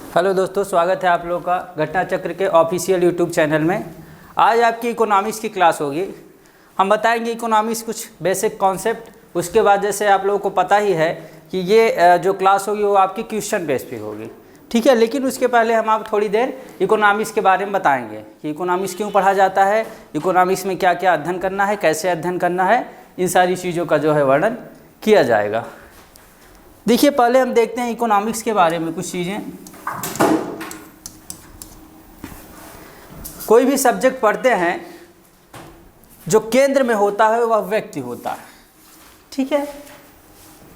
Hello दोस्तों, स्वागत है आप लोगों का घटना चक्र के ऑफिशियल यूट्यूब चैनल में। आज आपकी इकोनॉमिक्स की क्लास होगी। हम बताएंगे इकोनॉमिक्स कुछ बेसिक कॉन्सेप्ट। उसके बाद जैसे आप लोगों को पता ही है कि ये जो क्लास होगी वो आपकी क्वेश्चन बेस पे होगी, ठीक है। लेकिन उसके पहले हम आप थोड़ी देर इकोनॉमिक्स के बारे में बताएंगे कि इकोनॉमिक्स क्यों पढ़ा जाता है, इकोनॉमिक्स में क्या क्या अध्ययन करना है, कैसे अध्ययन करना है, इन सारी चीज़ों का जो है वर्णन किया जाएगा। देखिए, पहले हम देखते हैं इकोनॉमिक्स के बारे में कुछ चीज़ें। कोई भी सब्जेक्ट पढ़ते हैं जो केंद्र में होता है वह व्यक्ति होता है, ठीक है।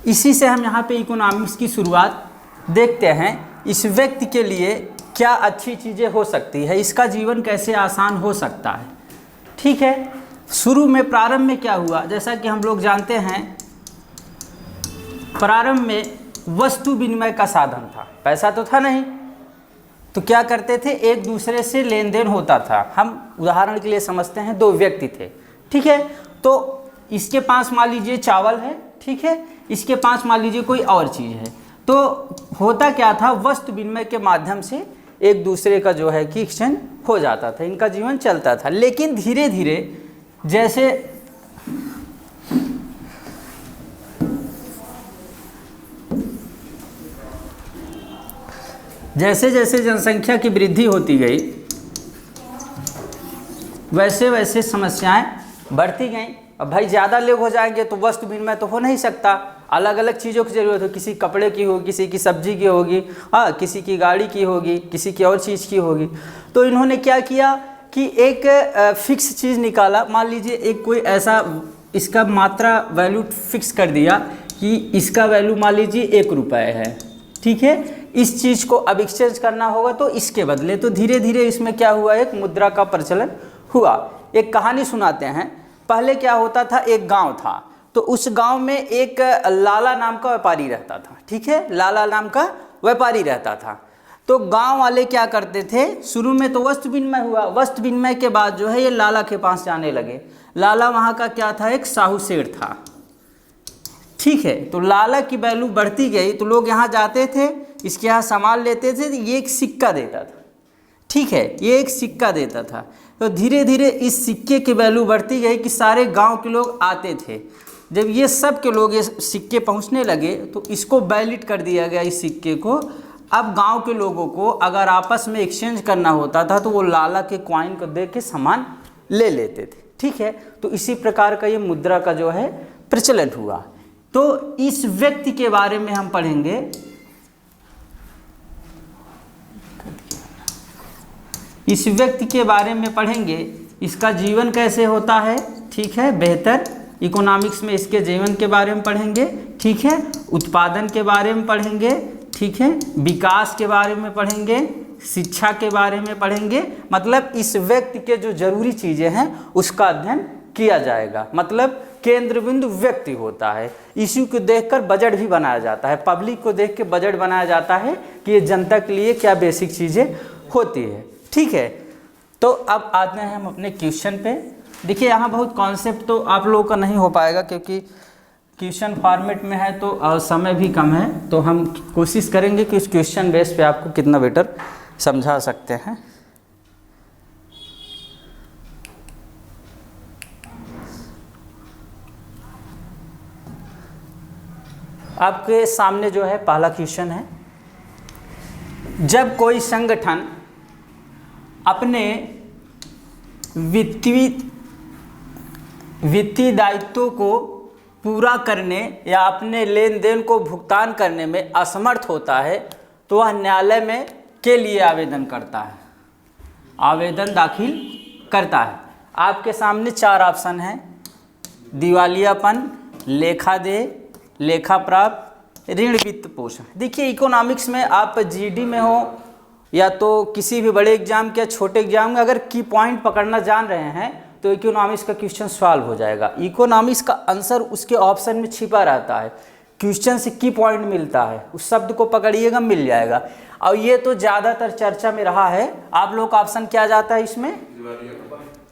इसी से हम यहाँ पे इकोनॉमिक्स की शुरुआत देखते हैं। इस व्यक्ति के लिए क्या अच्छी चीज़ें हो सकती है, इसका जीवन कैसे आसान हो सकता है, ठीक है। शुरू में प्रारंभ में क्या हुआ, जैसा कि हम लोग जानते हैं प्रारंभ में वस्तु विनिमय का साधन था, पैसा तो था नहीं, तो क्या करते थे, एक दूसरे से लेन देन होता था। हम उदाहरण के लिए समझते हैं, दो व्यक्ति थे, ठीक है। तो इसके पास मान लीजिए चावल है, ठीक है, इसके पास मान लीजिए कोई और चीज़ है। तो होता क्या था, वस्तु विनिमय के माध्यम से एक दूसरे का जो है कि एक्सचेंज हो जाता था, इनका जीवन चलता था। लेकिन धीरे धीरे जैसे जैसे जनसंख्या की वृद्धि होती गई, वैसे वैसे समस्याएं बढ़ती गईं। अब भाई ज़्यादा लोग हो जाएंगे तो वस्तु विनिमय तो हो नहीं सकता, अलग अलग चीज़ों की ज़रूरत हो, किसी कपड़े की होगी, किसी की सब्जी की होगी, हाँ, किसी की गाड़ी की होगी, किसी की और चीज़ की होगी। तो इन्होंने क्या किया कि एक फिक्स चीज़ निकाला। मान लीजिए एक कोई ऐसा इसका मात्रा वैल्यू फिक्स कर दिया कि इसका वैल्यू मान लीजिए 1 रुपये है, ठीक है। इस चीज़ को अब एक्सचेंज करना होगा तो इसके बदले, तो धीरे धीरे इसमें क्या हुआ, एक मुद्रा का प्रचलन हुआ। एक कहानी सुनाते हैं। पहले क्या होता था, एक गांव था, तो उस गांव में एक लाला नाम का व्यापारी रहता था, ठीक है, लाला नाम का व्यापारी रहता था। तो गांव वाले क्या करते थे, शुरू में तो वस्तु विनिमय हुआ, वस्तु विनिमय के बाद जो है ये लाला के पास जाने लगे। लाला वहाँ का क्या था, एक साहू सेठ था, ठीक है। तो लाला की वैल्यू बढ़ती गई तो लोग यहाँ जाते थे, इसके यहाँ सामान लेते थे, तो ये एक सिक्का देता था, ठीक है, ये एक सिक्का देता था। तो धीरे धीरे इस सिक्के की वैल्यू बढ़ती गई कि सारे गांव के लोग आते थे। जब ये सब के लोग ये सिक्के पहुँचने लगे तो इसको वैलिड कर दिया गया, इस सिक्के को। अब गांव के लोगों को अगर आपस में एक्सचेंज करना होता था तो वो लाला के कॉइन को दे के सामान ले लेते थे, ठीक है। तो इसी प्रकार का ये मुद्रा का जो है प्रचलन हुआ। तो इस व्यक्ति के बारे में हम पढ़ेंगे। इस व्यक्ति के बारे में पढ़ेंगे, इसका जीवन कैसे होता है, ठीक है, बेहतर। इकोनॉमिक्स में इसके जीवन के बारे में पढ़ेंगे, ठीक है, उत्पादन के बारे में पढ़ेंगे, ठीक है, विकास के बारे में पढ़ेंगे, शिक्षा के बारे में पढ़ेंगे। मतलब इस व्यक्ति के जो जरूरी चीज़ें हैं उसका अध्ययन किया जाएगा। मतलब केंद्र बिंदु व्यक्ति होता है। इश्यू को देखकर बजट भी बनाया जाता है, पब्लिक को देख के बजट बनाया जाता है कि ये जनता के लिए क्या बेसिक चीज़ें होती है, ठीक है। तो अब आते हैं हम अपने क्वेश्चन पे। देखिए, यहाँ बहुत कॉन्सेप्ट तो आप लोगों का नहीं हो पाएगा क्योंकि क्वेश्चन फॉर्मेट में है तो समय भी कम है। तो हम कोशिश करेंगे कि उस क्वेश्चन बेस पे आपको कितना बेटर समझा सकते हैं। आपके सामने जो है पहला क्वेश्चन है, जब कोई संगठन अपने वित्तीय दायित्वों को पूरा करने या अपने लेन देन को भुगतान करने में असमर्थ होता है तो वह न्यायालय में के लिए आवेदन करता है, आवेदन दाखिल करता है। आपके सामने 4 ऑप्शन हैं, दिवालियापन, लेखा देय, लेखा प्राप्त, ऋण वित्त पोषण। देखिए, इकोनॉमिक्स में आप जीडी में हो या तो किसी भी बड़े एग्जाम के छोटे एग्जाम में अगर की पॉइंट पकड़ना जान रहे हैं तो इकोनॉमिक्स का क्वेश्चन सॉल्व हो जाएगा। इकोनॉमिक्स का आंसर उसके ऑप्शन में छिपा रहता है, क्वेश्चन से की पॉइंट मिलता है, उस शब्द को पकड़िएगा मिल जाएगा। और ये तो ज़्यादातर चर्चा में रहा है। आप लोग का ऑप्शन क्या जाता है इसमें,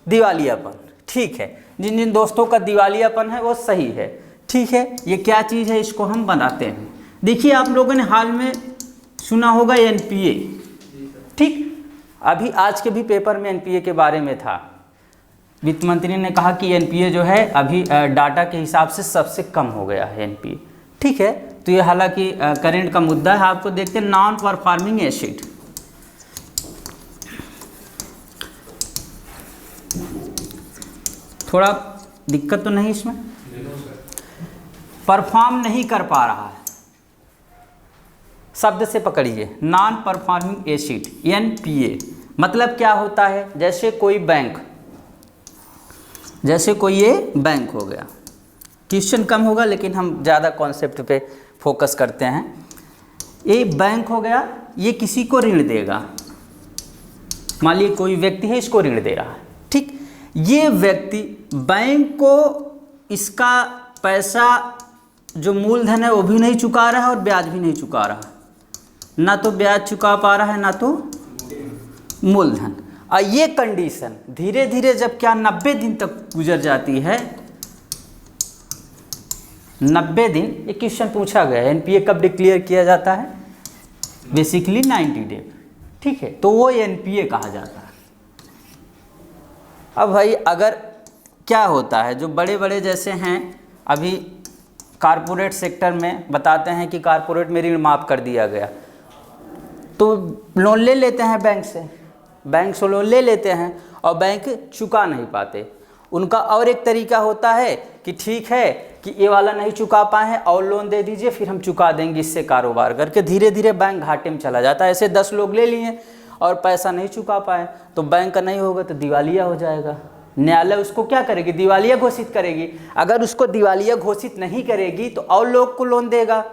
दिवालियापन, ठीक है। जिन जिन दोस्तों का दिवालियापन है वो सही है, ठीक है। ये क्या चीज़ है इसको हम बनाते हैं। देखिए, आप लोगों ने हाल में सुना होगा एनपीए, ठीक। अभी आज के भी पेपर में एनपीए के बारे में था। वित्त मंत्री ने कहा कि एनपीए जो है अभी डाटा के हिसाब से सबसे कम हो गया है एनपीए, ठीक है। तो ये हालांकि करंट का मुद्दा है। आपको देखते हैं नॉन परफॉर्मिंग एसेट। थोड़ा दिक्कत तो नहीं इसमें, परफॉर्म नहीं कर पा रहा है, शब्द से पकड़िए, नॉन परफॉर्मिंग एसेट एनपीए मतलब क्या होता है? जैसे कोई बैंक, जैसे कोई ये बैंक हो गया, क्वेश्चन कम होगा लेकिन हम ज़्यादा कॉन्सेप्ट पे फोकस करते हैं। ये बैंक हो गया, ये किसी को ऋण देगा, मान लीजिए कोई व्यक्ति है इसको ऋण दे रहा है, ठीक। ये व्यक्ति बैंक को इसका पैसा जो मूलधन है वो भी नहीं चुका रहा है और ब्याज भी नहीं चुका रहा, ना तो ब्याज चुका पा रहा है ना तो मूलधन। और ये कंडीशन धीरे धीरे जब क्या 90 दिन तक गुजर जाती है, 90 दिन, ये क्वेश्चन पूछा गया है एनपीए कब डिक्लेयर किया जाता है? बेसिकली 90 डे, ठीक है। तो वो एनपीए कहा जाता है। अब भाई अगर क्या होता है, जो बड़े बड़े जैसे हैं, अभी कारपोरेट सेक्टर में बताते हैं कि कारपोरेट में ऋण माफ़ कर दिया गया, तो लोन ले लेते हैं बैंक से लोन ले लेते हैं और बैंक चुका नहीं पाते। उनका और एक तरीका होता है कि ठीक है कि ये वाला नहीं चुका पाए हैं और लोन दे दीजिए, फिर हम चुका देंगे, इससे कारोबार करके धीरे धीरे बैंक घाटे में चला जाता है। ऐसे 10 लोग ले लिए और पैसा नहीं चुका पाए तो बैंक का नहीं होगा तो दिवालिया हो जाएगा। न्यायालय उसको क्या करेगी? दिवालिया घोषित करेगी। अगर उसको दिवालिया घोषित नहीं करेगी तो और लोग को लोन देगा,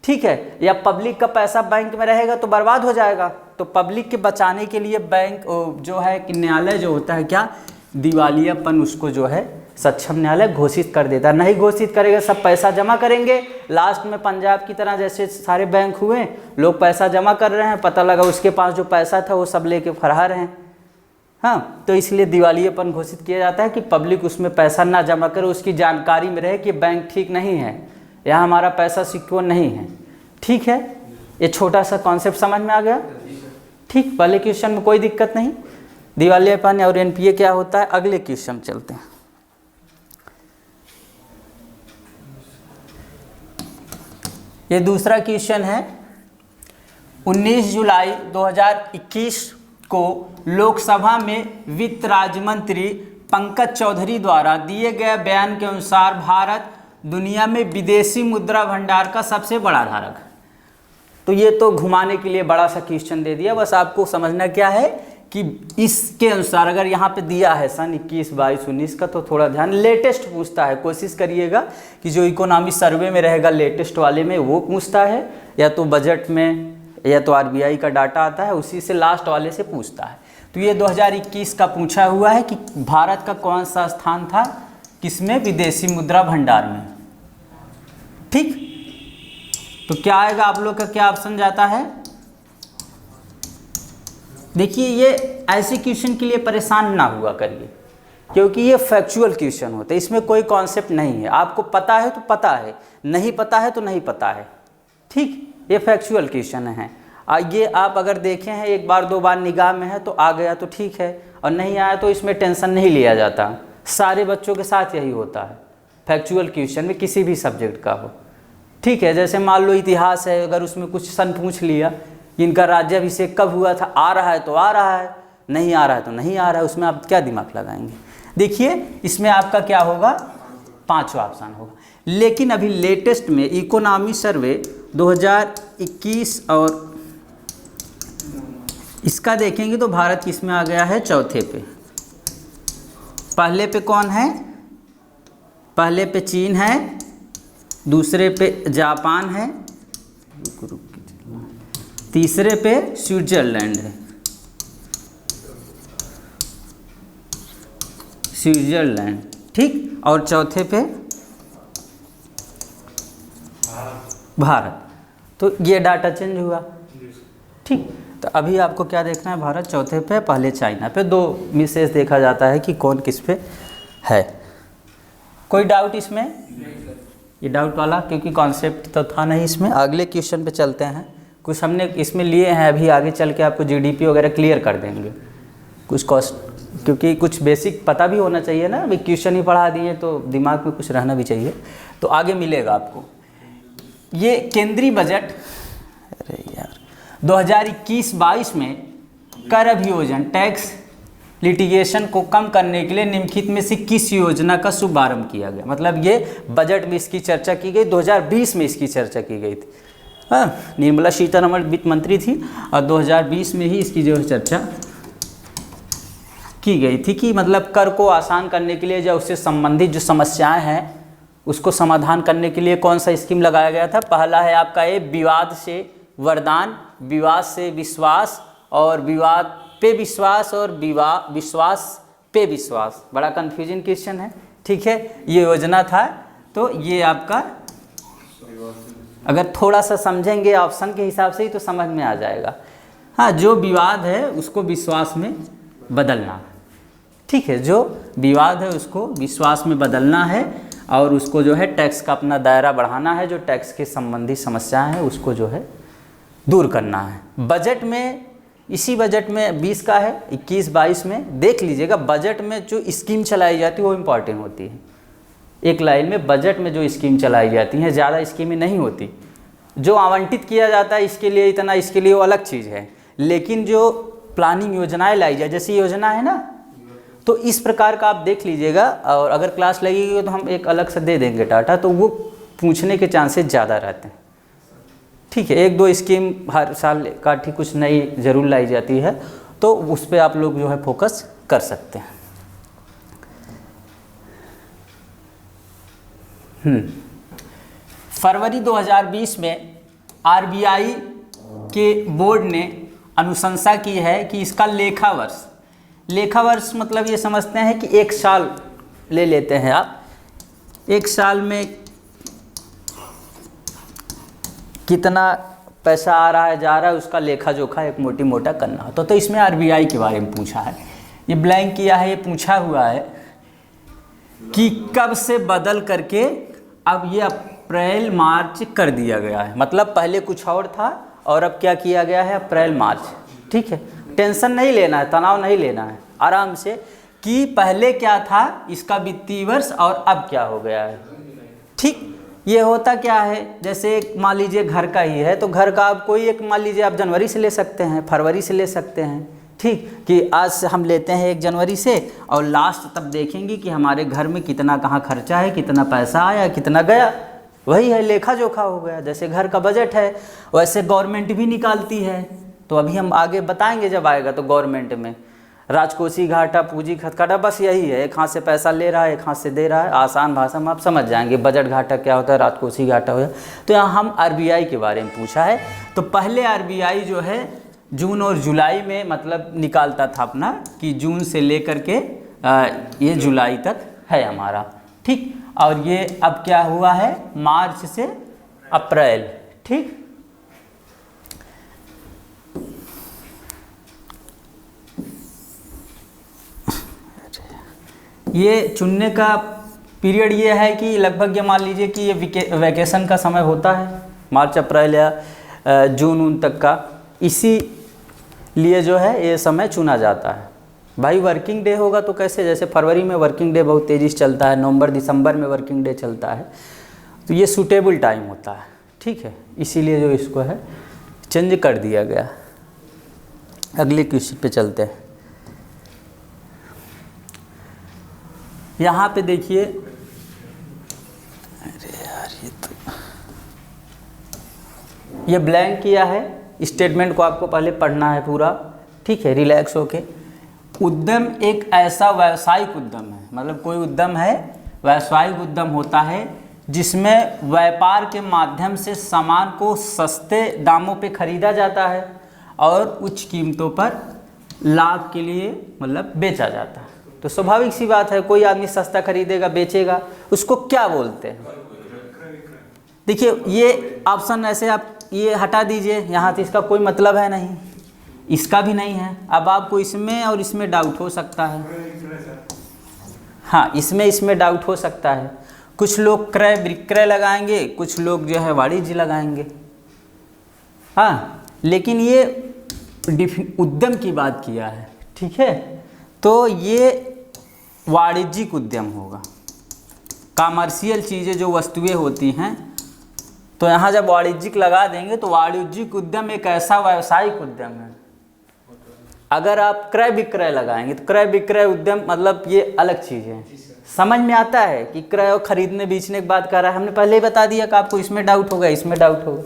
ठीक है। या पब्लिक का पैसा बैंक में रहेगा तो बर्बाद हो जाएगा। तो पब्लिक के बचाने के लिए बैंक जो है कि न्यायालय जो होता है क्या, दिवालियापन उसको जो है सक्षम न्यायालय घोषित कर देता है। नहीं घोषित करेगा, सब पैसा जमा करेंगे, लास्ट में पंजाब की तरह जैसे सारे बैंक हुए, लोग पैसा जमा कर रहे हैं, पता लगा उसके पास जो पैसा था वो सब लेके फरार हैं। हाँ, तो इसलिए दिवालियापन घोषित किया जाता है कि पब्लिक उसमें पैसा ना जमा करे, उसकी जानकारी में रहे कि बैंक ठीक नहीं है, यहाँ हमारा पैसा सिक्योर नहीं है, ठीक है। ये छोटा सा कॉन्सेप्ट समझ में आ गया, ठीक। पहले क्वेश्चन में कोई दिक्कत नहीं। दिवालियापन और एनपीए क्या होता है, अगले क्वेश्चन चलते हैं। ये दूसरा क्वेश्चन है। 19 जुलाई 2021 को लोकसभा में वित्त राज्य मंत्री पंकज चौधरी द्वारा दिए गए बयान के अनुसार भारत दुनिया में विदेशी मुद्रा भंडार का सबसे बड़ा धारक है। तो ये तो घुमाने के लिए बड़ा सा क्वेश्चन दे दिया, बस आपको समझना क्या है कि इसके अनुसार अगर यहाँ पे दिया है सन 21, 22, 19 का, तो थोड़ा ध्यान, लेटेस्ट पूछता है। कोशिश करिएगा कि जो इकोनॉमी सर्वे में रहेगा लेटेस्ट वाले में वो पूछता है, या तो बजट में, या तो आरबीआई का डाटा आता है उसी से लास्ट वाले से पूछता है। तो ये 2021 का पूछा हुआ है कि भारत का कौन सा स्थान था किसमें, विदेशी मुद्रा भंडार में, ठीक। तो क्या आएगा आप लोग का, क्या ऑप्शन जाता है? देखिए ये ऐसे क्वेश्चन के लिए परेशान ना हुआ करिए, क्योंकि ये फैक्चुअल क्वेश्चन होते हैं, इसमें कोई कॉन्सेप्ट नहीं है। आपको पता है तो पता है, नहीं पता है तो नहीं पता है, ठीक। ये फैक्चुअल क्वेश्चन है। ये आप अगर देखें हैं एक बार दो बार निगाह में है तो आ गया तो ठीक है, और नहीं आया तो इसमें टेंशन नहीं लिया जाता। सारे बच्चों के साथ यही होता है फैक्चुअल क्वेश्चन में, किसी भी सब्जेक्ट का हो, ठीक है। जैसे मान लो इतिहास है, अगर उसमें कुछ सन पूछ लिया, इनका राज्याभिषेक कब हुआ था, आ रहा है तो आ रहा है, नहीं आ रहा है तो नहीं आ रहा है, उसमें आप क्या दिमाग लगाएंगे? देखिए इसमें आपका क्या होगा, 5वां ऑप्शन होगा। लेकिन अभी लेटेस्ट में इकोनॉमी सर्वे 2021 और इसका देखेंगे तो भारत किसमें आ गया है, चौथे पे। पहले पे कौन है, पहले पे चीन है, दूसरे पे जापान है, तीसरे पे स्विट्जरलैंड है, स्विट्जरलैंड, ठीक। और चौथे पे भारत। तो ये डाटा चेंज हुआ, ठीक। तो अभी आपको क्या देखना है, भारत चौथे पे, पहले चाइना पे, 2 विशेष देखा जाता है कि कौन किस पे है। कोई डाउट इसमें? ये डाउट वाला, क्योंकि कॉन्सेप्ट तो था नहीं इसमें। अगले क्वेश्चन पे चलते हैं, कुछ हमने इसमें लिए हैं, अभी आगे चल के आपको जीडीपी वगैरह क्लियर कर देंगे कुछ कॉस्ट, क्योंकि कुछ बेसिक पता भी होना चाहिए ना, अभी क्वेश्चन ही पढ़ा दिए तो दिमाग में कुछ रहना भी चाहिए, तो आगे मिलेगा आपको। ये केंद्रीय बजट, अरे यार, 2021-22 में कर अभियोजन टैक्स लिटिगेशन को कम करने के लिए निम्नलिखित में से किस योजना का शुभारंभ किया गया। मतलब ये बजट में इसकी चर्चा की गई, 2020 में इसकी चर्चा की गई थी। हाँ, निर्मला सीतारमण वित्त मंत्री थी और 2020 में ही इसकी जो चर्चा की गई थी कि मतलब कर को आसान करने के लिए या उससे संबंधित जो समस्याएं हैं उसको समाधान करने के लिए कौन सा स्कीम लगाया गया था। पहला है आपका ये विवाद से वरदान, विवाद से विश्वास और विवाद पे विश्वास और विश्वास पे विश्वास। बड़ा कन्फ्यूजन क्वेश्चन है, ठीक है। ये योजना था, तो ये आपका अगर थोड़ा सा समझेंगे ऑप्शन के हिसाब से ही तो समझ में आ जाएगा। हाँ, जो विवाद है उसको विश्वास में बदलना, ठीक है, जो विवाद है उसको विश्वास में बदलना है और उसको जो है टैक्स का अपना दायरा बढ़ाना है, जो टैक्स के संबंधी समस्याएं हैं उसको जो है दूर करना है। बजट में, इसी बजट में 20 का है, 21-22 में देख लीजिएगा, बजट में जो स्कीम चलाई जाती है वो इम्पॉर्टेंट होती है। एक लाइन में बजट में जो स्कीम चलाई जाती हैं, ज़्यादा स्कीमें नहीं होती। जो आवंटित किया जाता है इसके लिए इतना, इसके लिए वो अलग चीज़ है, लेकिन जो प्लानिंग योजनाएं लाई जाए, जैसी योजना है ना, तो इस प्रकार का आप देख लीजिएगा। और अगर क्लास लगेगी तो हम एक अलग से दे देंगे डाटा, तो वो पूछने के चांसेस ज़्यादा रहते हैं, ठीक है। 1-2 स्कीम हर साल का ठीक कुछ नई ज़रूर लाई जाती है, तो उस पर आप लोग जो है फोकस कर सकते हैं। फरवरी 2020 में आरबीआई के बोर्ड ने अनुशंसा की है कि इसका लेखा वर्ष मतलब ये समझते हैं कि 1 साल ले लेते हैं आप, 1 साल में कितना पैसा आ रहा है जा रहा है उसका लेखा जोखा एक मोटी मोटा करना होता तो इसमें आरबीआई के बारे में पूछा है। ये ब्लैंक किया है, ये पूछा हुआ है कि कब से बदल करके अब ये अप्रैल मार्च कर दिया गया है। मतलब पहले कुछ और था और अब क्या किया गया है, अप्रैल मार्च, ठीक है। टेंशन नहीं लेना है, तनाव नहीं लेना है, आराम से कि पहले क्या था इसका वित्तीय वर्ष और अब क्या हो गया है, ठीक। ये होता क्या है, जैसे मान लीजिए घर का ही है तो घर का आप कोई एक मान लीजिए आप जनवरी से ले सकते हैं, फरवरी से ले सकते हैं, ठीक, कि आज से हम लेते हैं 1 जनवरी से और लास्ट तब देखेंगे कि हमारे घर में कितना कहाँ खर्चा है, कितना पैसा आया, कितना गया, वही है लेखा जोखा हो गया। जैसे घर का बजट है वैसे गवर्नमेंट भी निकालती है, तो अभी हम आगे बताएंगे जब आएगा। तो गवर्नमेंट में राजकोषीय घाटा, पूंजी घाटा, बस यही है, एक हाथ से पैसा ले रहा है एक हाथ से दे रहा है। आसान भाषा में आप समझ जाएंगे बजट घाटा क्या होता है, राजकोषीय घाटा हो जाए। तो यहाँ हम आरबीआई के बारे में पूछा है। तो पहले आरबीआई जो है जून और जुलाई में मतलब निकालता था अपना, कि जून से लेकर के ये जुलाई तक है हमारा, ठीक। और ये अब क्या हुआ है, मार्च से अप्रैल, ठीक। ये चुनने का पीरियड ये है कि लगभग ये मान लीजिए कि ये वैकेशन का समय होता है, मार्च अप्रैल या जून तक का, इसी लिए जो है ये समय चुना जाता है। भाई वर्किंग डे होगा तो कैसे, जैसे फरवरी में वर्किंग डे बहुत तेज़ी से चलता है, नवंबर दिसंबर में वर्किंग डे चलता है, तो ये सूटेबल टाइम होता है, ठीक है। इसीलिए जो इसको है चेंज कर दिया गया। अगले क्वेश्चन पे चलते हैं। यहाँ पे देखिए, अरे यार ये ब्लैंक किया है, स्टेटमेंट को आपको पहले पढ़ना है पूरा, ठीक है, रिलैक्स होके। उद्यम एक ऐसा व्यावसायिक उद्यम है, मतलब कोई उद्यम है, व्यावसायिक उद्यम होता है जिसमें व्यापार के माध्यम से सामान को सस्ते दामों पे खरीदा जाता है और उच्च कीमतों पर लाभ के लिए मतलब बेचा जाता है। तो स्वाभाविक सी बात है, कोई आदमी सस्ता खरीदेगा बेचेगा, उसको क्या बोलते हैं। देखिए ये ऑप्शन ऐसे आप ये हटा दीजिए, यहाँ तो इसका कोई मतलब है नहीं, इसका भी नहीं है। अब आपको इसमें और इसमें डाउट हो सकता है, हाँ इसमें डाउट हो सकता है। कुछ लोग क्रय विक्रय लगाएंगे, कुछ लोग जो है वाणिज्य लगाएंगे, हाँ लेकिन ये उद्यम की बात किया है, ठीक है। तो ये वाणिज्यिक उद्यम होगा। कॉमर्शियल चीज़ें जो वस्तुएं होती हैं, तो यहाँ जब वाणिज्यिक लगा देंगे तो वाणिज्यिक उद्यम एक ऐसा व्यावसायिक उद्यम है। अगर आप क्रय विक्रय लगाएंगे तो क्रय विक्रय उद्यम मतलब ये अलग चीज़ है। समझ में आता है कि क्रय और खरीदने बेचने की बात कर रहा है, हमने पहले ही बता दिया कि आपको इसमें डाउट होगा, इसमें डाउट होगा,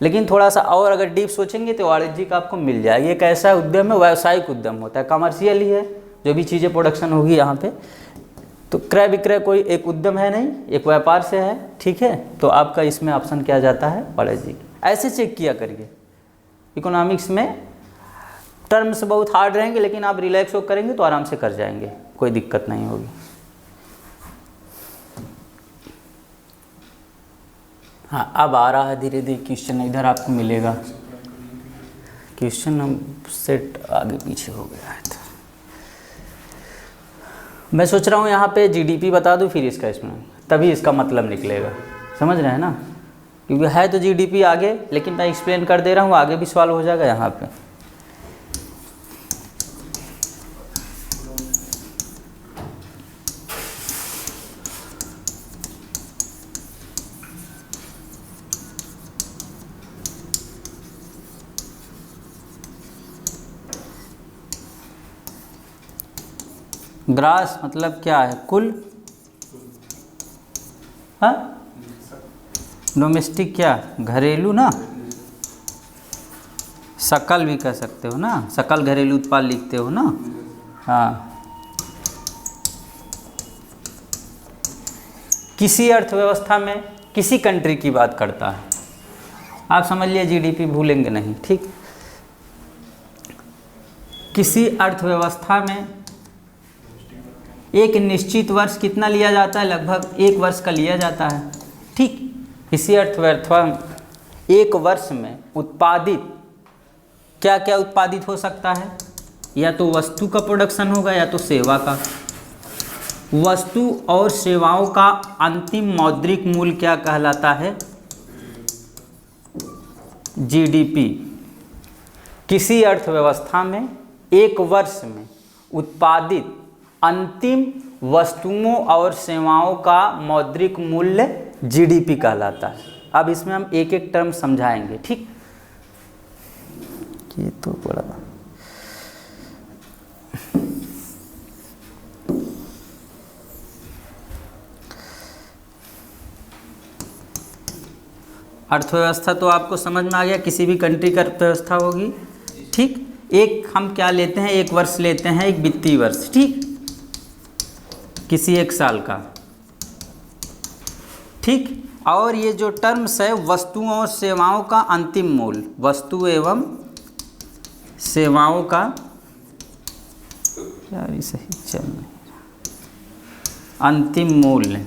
लेकिन थोड़ा सा और अगर डीप सोचेंगे तो वाणिज्यिक आपको मिल जाएगी। एक ऐसा उद्यम है, व्यावसायिक उद्यम होता है, कमर्शियल ही है, जो भी चीज़ें प्रोडक्शन होगी यहाँ पे। तो क्रय विक्रय कोई एक उद्यम है नहीं, एक व्यापार से है, ठीक है। तो आपका इसमें ऑप्शन क्या जाता है, वाणिज्यिक। ऐसे चेक किया करिए। इकोनॉमिक्स में टर्म्स बहुत हार्ड रहेंगे, लेकिन आप रिलैक्स हो करेंगे तो आराम से कर जाएंगे, कोई दिक्कत नहीं होगी। हाँ, अब आ रहा है धीरे धीरे क्वेश्चन, इधर आपको मिलेगा क्वेश्चन। हम सेट आगे पीछे हो गया है, तो मैं सोच रहा हूँ यहाँ पे जीडीपी बता दूँ, फिर इसका इसमें, तभी इसका मतलब निकलेगा। समझ रहे हैं ना, क्योंकि है तो जीडीपी आगे, लेकिन मैं एक्सप्लेन कर दे रहा हूँ, आगे भी सवाल हो जाएगा यहाँ पे। ग्रास मतलब क्या है, कुल। हाँ, डोमेस्टिक क्या, घरेलू ना, सकल भी कह सकते हो ना, सकल घरेलू उत्पाद लिखते हो ना। हाँ, किसी अर्थव्यवस्था में किसी कंट्री की बात करता है। आप समझ लिए, जीडीपी भूलेंगे नहीं, ठीक। किसी अर्थव्यवस्था में एक निश्चित वर्ष कितना लिया जाता है, लगभग 1 वर्ष का लिया जाता है, ठीक। इसी अर्थव्यवस्था में 1 वर्ष में उत्पादित क्या क्या उत्पादित हो सकता है, या तो वस्तु का प्रोडक्शन होगा या तो सेवा का। वस्तु और सेवाओं का अंतिम मौद्रिक मूल्य क्या कहलाता है, जीडीपी। किसी अर्थव्यवस्था में 1 वर्ष में उत्पादित अंतिम वस्तुओं और सेवाओं का मौद्रिक मूल्य जीडीपी कहलाता है। अब इसमें हम एक एक टर्म समझाएंगे, ठीक। ये तो बड़ा अर्थव्यवस्था तो आपको समझ में आ गया, किसी भी कंट्री का अर्थव्यवस्था होगी, ठीक। एक हम क्या लेते हैं, 1 वर्ष लेते हैं, एक वित्तीय वर्ष, ठीक, किसी 1 साल का, ठीक। और ये जो टर्म्स है, वस्तुओं और सेवाओं का अंतिम मूल्य, वस्तु एवं सेवाओं का, यार ये सही चल नहीं रहा, अंतिम मूल्य।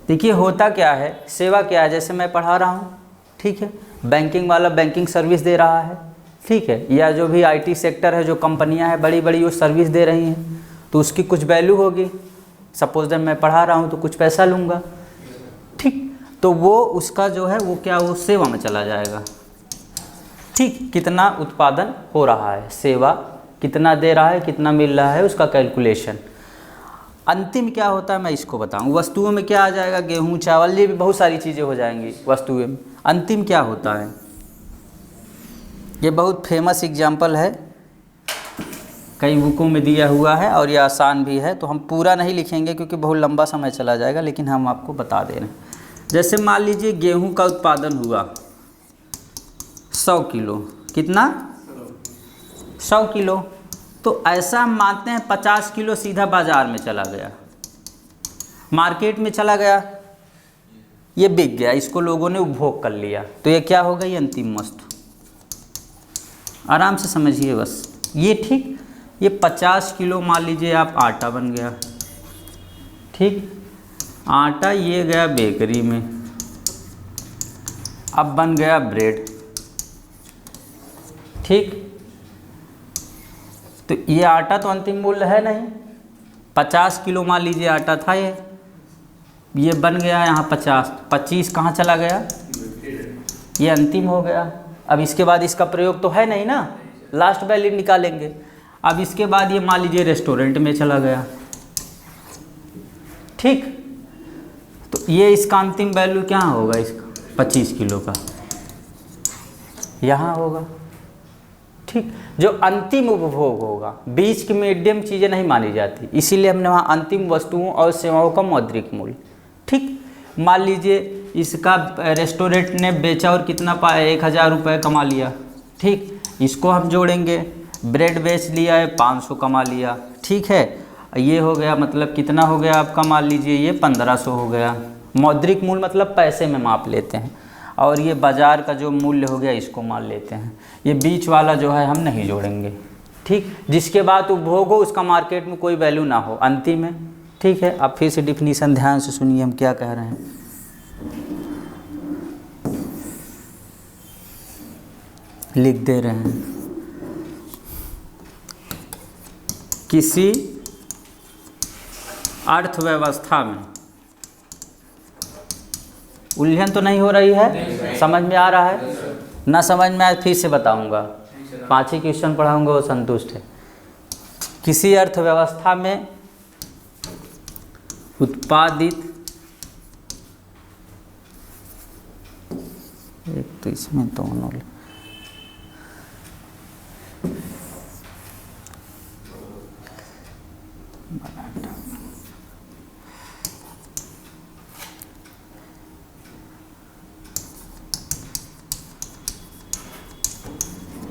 देखिए होता क्या है, सेवा क्या है, जैसे मैं पढ़ा रहा हूँ, ठीक है, बैंकिंग वाला बैंकिंग सर्विस दे रहा है, ठीक है, या जो भी आईटी सेक्टर है, जो कंपनियां हैं बड़ी बड़ी वो सर्विस दे रही हैं, तो उसकी कुछ वैल्यू होगी। सपोज दैट मैं पढ़ा रहा हूँ तो कुछ पैसा लूँगा, ठीक, तो वो उसका जो है वो क्या, वो सेवा में चला जाएगा, ठीक। कितना उत्पादन हो रहा है, सेवा कितना दे रहा है, कितना मिल रहा है, उसका कैलकुलेशन। अंतिम क्या होता है मैं इसको बताऊँ। वस्तुओं में क्या आ जाएगा, गेहूँ चावल, ये भी बहुत सारी चीज़ें हो जाएंगी वस्तुएं में। अंतिम क्या होता है, ये बहुत फेमस एग्जाम्पल है, कई बुकों में दिया हुआ है और ये आसान भी है, तो हम पूरा नहीं लिखेंगे क्योंकि बहुत लंबा समय चला जाएगा, लेकिन हम आपको बता दे रहे हैं। जैसे मान लीजिए गेहूं का उत्पादन हुआ 100 किलो, कितना, 100 किलो, तो ऐसा हम मानते हैं 50 किलो सीधा बाज़ार में चला गया, मार्केट में चला गया, ये बिक गया, इसको लोगों ने उपभोग कर लिया, तो ये क्या हो गई, अंतिम वस्तु। आराम से समझिए बस ये, ठीक। ये 50 किलो मान लीजिए आप आटा बन गया, ठीक, आटा ये गया बेकरी में, अब बन गया ब्रेड, ठीक। तो ये आटा तो अंतिम मूल्य है नहीं, 50 किलो मान लीजिए आटा था ये, ये बन गया यहाँ 50, 25 कहाँ चला गया, ये अंतिम हो गया। अब इसके बाद इसका प्रयोग तो है नहीं ना, लास्ट वैल्यू निकालेंगे। अब इसके बाद ये मान लीजिए रेस्टोरेंट में चला गया, ठीक। तो ये इसका अंतिम वैल्यू क्या होगा, इसका 25 किलो का यहाँ होगा, ठीक। जो अंतिम उपभोग होगा, बीच की मीडियम चीज़ें नहीं मानी जाती, इसीलिए हमने वहाँ अंतिम वस्तुओं और सेवाओं का मौद्रिक मूल्य, ठीक। मान लीजिए इसका रेस्टोरेंट ने बेचा और कितना पाया, 1000 रुपये कमा लिया, ठीक। इसको हम जोड़ेंगे, ब्रेड बेच लिया है 500 कमा लिया, ठीक है। ये हो गया, मतलब कितना हो गया आपका, मान लीजिए ये 1500 हो गया। मौद्रिक मूल्य मतलब पैसे में माप लेते हैं, और ये बाज़ार का जो मूल्य हो गया इसको मान लेते हैं। ये बीच वाला जो है हम नहीं जोड़ेंगे, ठीक। जिसके बाद उपभोग हो उसका मार्केट में कोई वैल्यू ना हो, अंतिम है, ठीक है। अब फिर से डिफिनीशन ध्यान से सुनिए हम क्या कह रहे हैं। लिख दे रहे हैं, किसी अर्थव्यवस्था में, उलझन तो नहीं हो रही है, समझ में आ रहा है ना, समझ में आए फिर से बताऊंगा, 5 ही क्वेश्चन पढ़ाऊंगा वो संतुष्ट है। किसी अर्थव्यवस्था में उत्पादित, एक तो इसमें दोनों,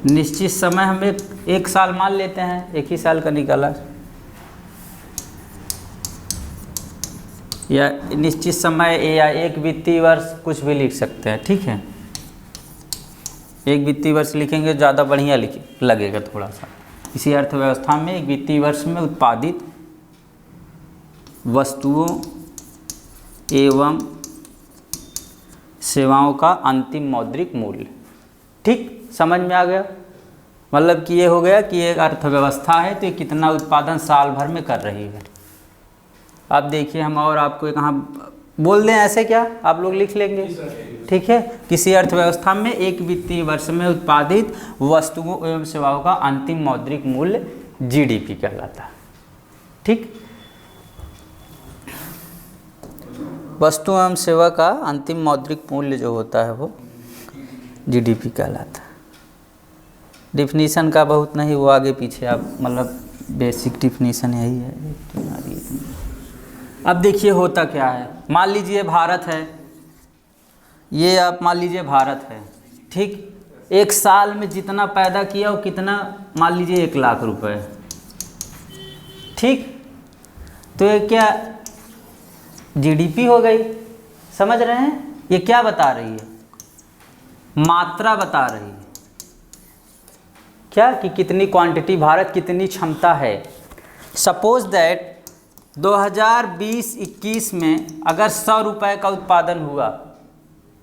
निश्चित समय हम एक साल मान लेते हैं, एक ही साल का निकाला, या निश्चित समय या एक वित्तीय वर्ष, कुछ भी लिख सकते हैं, ठीक है। एक वित्तीय वर्ष लिखेंगे ज़्यादा बढ़िया लगेगा थोड़ा सा। इसी अर्थव्यवस्था में एक वित्तीय वर्ष में उत्पादित वस्तुओं एवं सेवाओं का अंतिम मौद्रिक मूल्य, ठीक। समझ में आ गया, मतलब कि ये हो गया कि एक अर्थव्यवस्था है तो ये कितना उत्पादन साल भर में कर रही है। अब देखिए हम और आपको कहाँ बोल दें, ऐसे क्या आप लोग लिख लेंगे, ठीक है। किसी अर्थव्यवस्था में एक वित्तीय वर्ष में उत्पादित वस्तुओं एवं सेवाओं का अंतिम मौद्रिक मूल्य जीडीपी कहलाता है, ठीक। वस्तु एवं सेवा का अंतिम मौद्रिक मूल्य जो होता है वो जीडीपी कहलाता है। डिफिनीशन का बहुत नहीं, वो आगे पीछे आप मतलब बेसिक डिफिनीशन यही है। अब देखिए होता क्या है, मान लीजिए भारत है, ये आप मान लीजिए भारत है, ठीक। एक साल में जितना पैदा किया वो कितना, मान लीजिए 1 लाख रुपए, ठीक। तो ये क्या जीडीपी हो गई, समझ रहे हैं। ये क्या बता रही है, मात्रा बता रही है, क्या कि कितनी क्वांटिटी, भारत कितनी क्षमता है। सपोज दैट 2020-21 में अगर 100 रुपये का उत्पादन हुआ,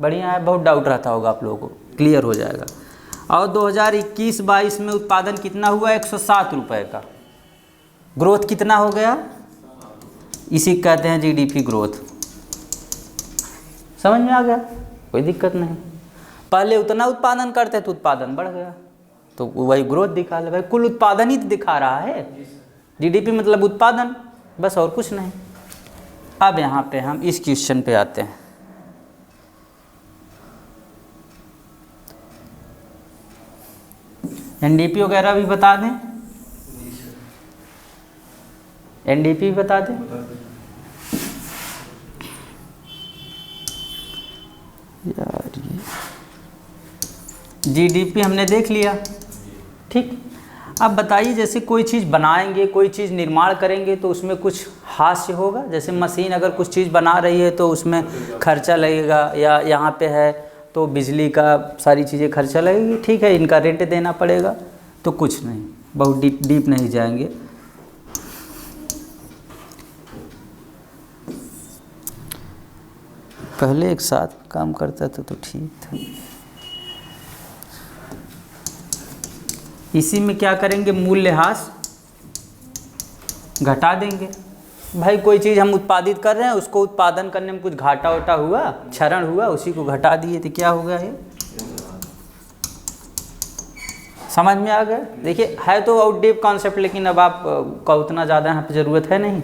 बढ़िया है, बहुत डाउट रहता होगा आप लोगों को, क्लियर हो जाएगा। और 2021-22 में उत्पादन कितना हुआ, 107 रुपये का, ग्रोथ कितना हो गया, इसी कहते हैं जीडीपी ग्रोथ। समझ में आ गया, कोई दिक्कत नहीं। पहले उतना उत्पादन करते तो उत्पादन बढ़ गया, तो वही ग्रोथ दिखा ले भाई, कुल उत्पादन ही तो दिखा रहा है। जीडीपी मतलब उत्पादन, बस और कुछ नहीं। अब यहाँ पे हम इस क्वेश्चन पे आते हैं। एनडीपी वगैरह भी बता दें, एनडीपी भी बता दें। यार ये जीडीपी हमने देख लिया, ठीक। अब बताइए, जैसे कोई चीज़ बनाएंगे, कोई चीज़ निर्माण करेंगे तो उसमें कुछ हास्य होगा। जैसे मशीन अगर कुछ चीज़ बना रही है तो उसमें खर्चा लगेगा, या यहाँ पे है तो बिजली का सारी चीज़ें खर्चा लगेगी, ठीक है, इनका रेंट देना पड़ेगा। तो कुछ नहीं, बहुत डीप नहीं जाएंगे। पहले एक साथ काम करता था तो ठीक था। इसी में क्या करेंगे, मूल्यह्रास घटा देंगे, भाई कोई चीज़ हम उत्पादित कर रहे हैं, उसको उत्पादन करने में कुछ घाटा वाटा हुआ, क्षरण हुआ, उसी को घटा दिए तो क्या हो गया ये? समझ में आ गया? देखिए है तो आउटडेट कॉन्सेप्ट, लेकिन अब आप का उतना ज़्यादा यहाँ पे ज़रूरत है नहीं,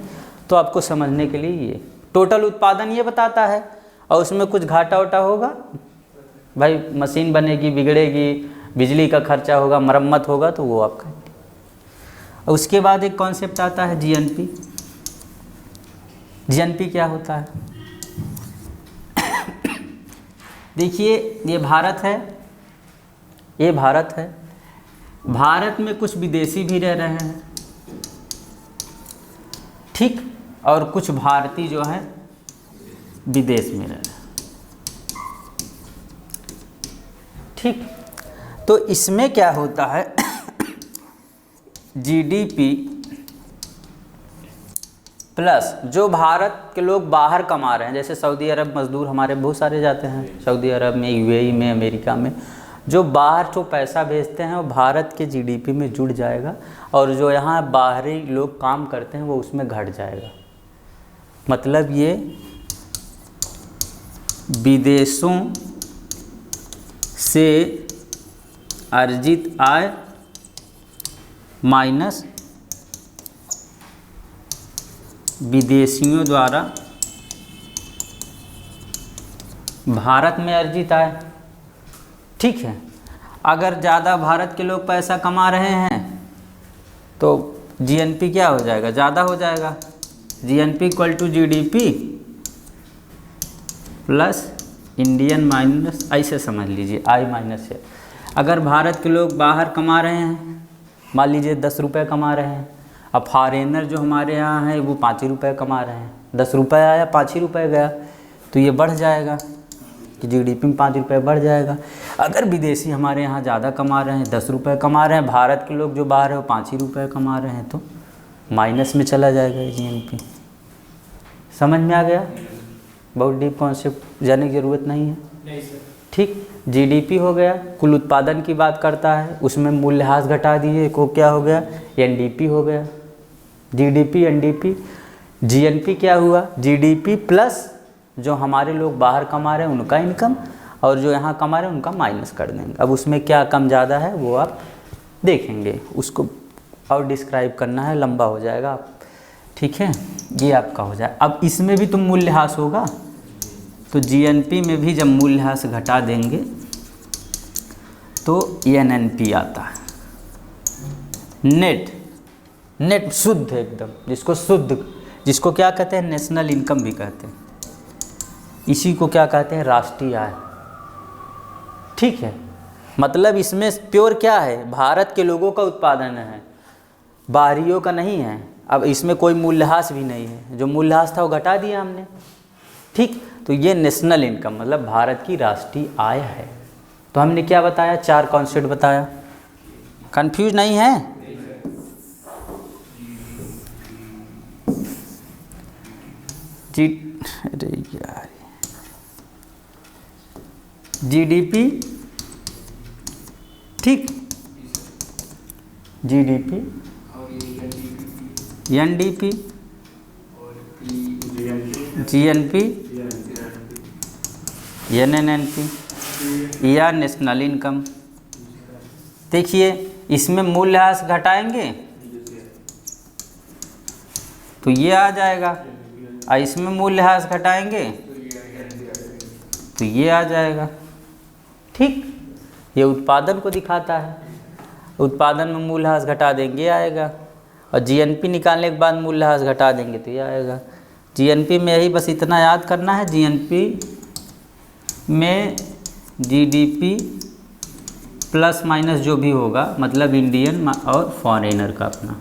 तो आपको समझने के लिए ये टोटल उत्पादन ये बताता है, और उसमें कुछ घाटा वाटा होगा, भाई मशीन बनेगी, बिगड़ेगी, बिजली का खर्चा होगा, मरम्मत होगा, तो वो आपका। उसके बाद एक कॉन्सेप्ट आता है जीएनपी। जीएनपी क्या होता है? देखिए ये भारत है, ये भारत है, भारत में कुछ विदेशी भी रह रहे हैं, ठीक, और कुछ भारतीय जो है विदेश में रह रहे हैं, ठीक। तो इसमें क्या होता है, जीडीपी प्लस जो भारत के लोग बाहर कमा रहे हैं, जैसे सऊदी अरब मज़दूर हमारे बहुत सारे जाते हैं, सऊदी अरब में, यूएई में, अमेरिका में, जो बाहर जो पैसा भेजते हैं वो भारत के जीडीपी में जुड़ जाएगा, और जो यहाँ बाहरी लोग काम करते हैं वो उसमें घट जाएगा। मतलब ये विदेशों से अर्जित आय माइनस विदेशियों द्वारा भारत में अर्जित आय, ठीक है। अगर ज़्यादा भारत के लोग पैसा कमा रहे हैं तो जीएनपी क्या हो जाएगा? ज़्यादा हो जाएगा। GNP equal to GDP plus Indian minus, ऐसे समझ लीजिए आई माइनस है। अगर भारत के लोग बाहर कमा रहे हैं, मान लीजिए 10 रुपये कमा रहे हैं, अब फॉरेनर जो हमारे यहाँ है वो 5 ही रुपये कमा रहे हैं, 10 रुपये आया 5 ही रुपये गया, तो ये बढ़ जाएगा कि जीडीपी में 5 रुपये बढ़ जाएगा। अगर विदेशी हमारे यहाँ ज़्यादा कमा रहे हैं, 10 रुपये कमा रहे हैं, भारत के लोग जो बाहर है वो 5 ही रुपये कमा रहे हैं, तो माइनस में चला जाएगा ये जीएनपी। समझ में आ गया? बहुत डीप कॉन्सेप्ट, जाने की ज़रूरत नहीं है, ठीक। जीडीपी हो गया, कुल उत्पादन की बात करता है, उसमें मूल्यह्रास घटा दिए को क्या हो गया? एनडीपी हो गया। जीडीपी एनडीपी, जीएनपी क्या हुआ? जीडीपी प्लस जो हमारे लोग बाहर कमा रहे हैं उनका इनकम, और जो यहाँ कमा रहे हैं उनका माइनस कर देंगे। अब उसमें क्या कम ज़्यादा है वो आप देखेंगे, उसको और डिस्क्राइब करना है, लंबा हो जाएगा आप, ठीक है। ये आपका हो जाए। अब इसमें भी तुम मूल्यह्रास होगा, तो जीएनपी में भी जब मूल्यह्रास घटा देंगे तो एनएनपी आता है, नेट, नेट शुद्ध एकदम, जिसको शुद्ध, जिसको क्या कहते हैं? नेशनल इनकम भी कहते हैं, इसी को क्या कहते हैं? राष्ट्रीय आय, ठीक है। मतलब इसमें प्योर क्या है? भारत के लोगों का उत्पादन है, बाहरियों का नहीं है। अब इसमें कोई मूल्यह्रास भी नहीं है, जो मूल्यह्रास था वो घटा दिया हमने, ठीक। तो ये नेशनल इनकम मतलब भारत की राष्ट्रीय आय है। तो हमने क्या बताया? 4 कॉन्सेप्ट बताया। कंफ्यूज नहीं है? जी, अरे यार, जीडीपी, ठीक, जीडीपी, एनडीपी, जीएनपी, एनएनपी या नेशनल इनकम। देखिए इसमें मूल्यह्रास घटाएंगे तो ये आ जाएगा, और इसमें मूल्यह्रास घटाएंगे तो ये आ जाएगा, ठीक। ये उत्पादन को दिखाता है, उत्पादन में मूल्यह्रास घटा देंगे आएगा, और जीएनपी निकालने के बाद मूल्यह्रास घटा देंगे तो ये आएगा। जीएनपी में यही बस इतना याद करना है, जीएनपी में जीडीपी प्लस माइनस जो भी होगा, मतलब इंडियन और फॉरेनर का अपना,